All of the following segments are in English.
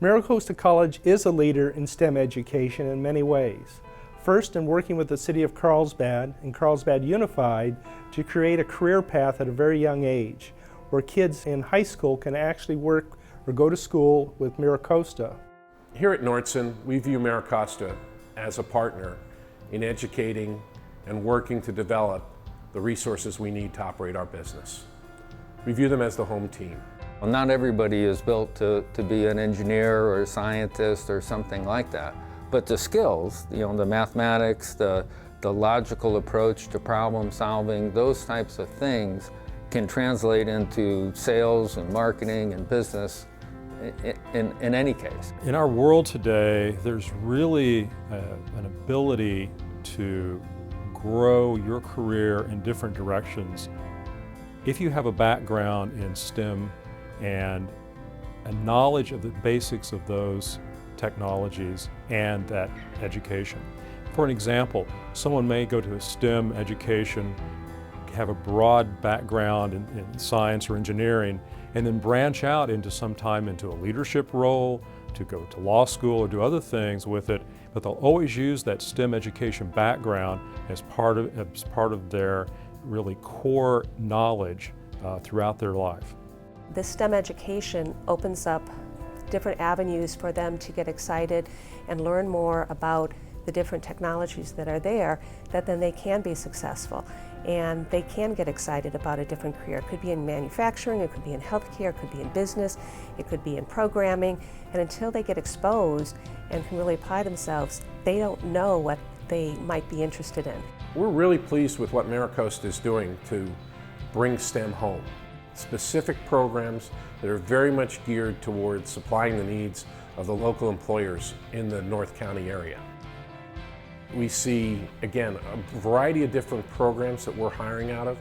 MiraCosta College is a leader in STEM education in many ways. First, in working with the City of Carlsbad and Carlsbad Unified to create a career path at a very young age, where kids in high school can actually work or go to school with MiraCosta. Here at Nordson, we view MiraCosta as a partner in educating and working to develop the resources we need to operate our business. We view them as the home team. Well, not everybody is built to be an engineer or a scientist or something like that. But the skills, the mathematics, the logical approach to problem solving, those types of things can translate into sales and marketing and business in any case. In our world today, there's really an ability to grow your career in different directions if you have a background in STEM and a knowledge of the basics of those technologies and that education. For an example, someone may go to a STEM education, have a broad background in science or engineering, and then branch out into sometime into a leadership role, to go to law school or do other things with it, but they'll always use that STEM education background as part of their really core knowledge throughout their life. The STEM education opens up different avenues for them to get excited and learn more about the different technologies that are there, that then they can be successful and they can get excited about a different career. It could be in manufacturing, it could be in healthcare, it could be in business, it could be in programming, and until they get exposed and can really apply themselves, they don't know what they might be interested in. We're really pleased with what MiraCosta is doing to bring STEM home. Specific programs that are very much geared towards supplying the needs of the local employers in the North County area. We see, again, a variety of different programs that we're hiring out of.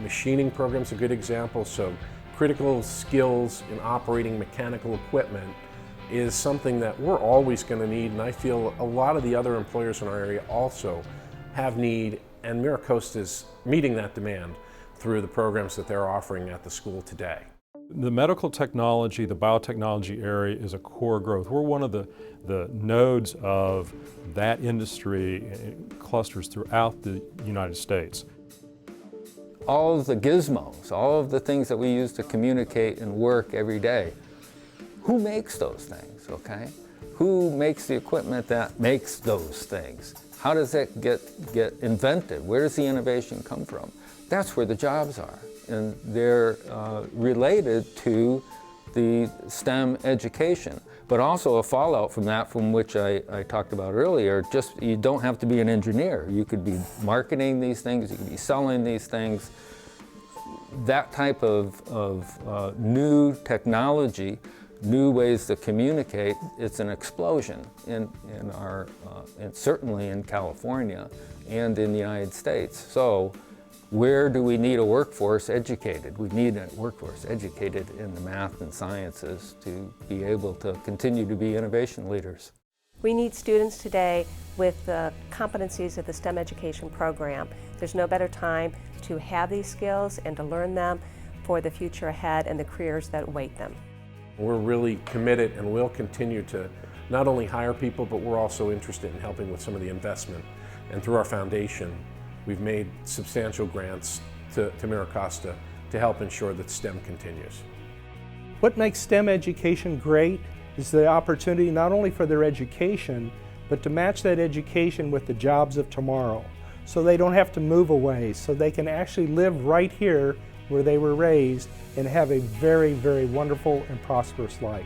Machining programs, a good example, so critical skills in operating mechanical equipment is something that we're always going to need, and I feel a lot of the other employers in our area also have need, and MiraCosta is meeting that demand through the programs that they're offering at the school today. The medical technology, the biotechnology area is a core growth. We're one of the nodes of that industry clusters throughout the United States. All of the gizmos, all of the things that we use to communicate and work every day, who makes those things, okay? Who makes the equipment that makes those things? How does it get invented? Where does the innovation come from? That's where the jobs are, and they're related to the STEM education, but also a fallout from that, from which I talked about earlier. Just, you don't have to be an engineer. You could be marketing these things, you could be selling these things. That type of new technology, new ways to communicate, it's an explosion in and certainly in California and in the United States. So where do we need a workforce educated? We need a workforce educated in the math and sciences to be able to continue to be innovation leaders. We need students today with the competencies of the STEM education program. There's no better time to have these skills and to learn them for the future ahead and the careers that await them. We're really committed and will continue to not only hire people, but we're also interested in helping with some of the investment. And through our foundation, we've made substantial grants to MiraCosta to help ensure that STEM continues. What makes STEM education great is the opportunity not only for their education, but to match that education with the jobs of tomorrow. So they don't have to move away, so they can actually live right here where they were raised and have a very, very wonderful and prosperous life.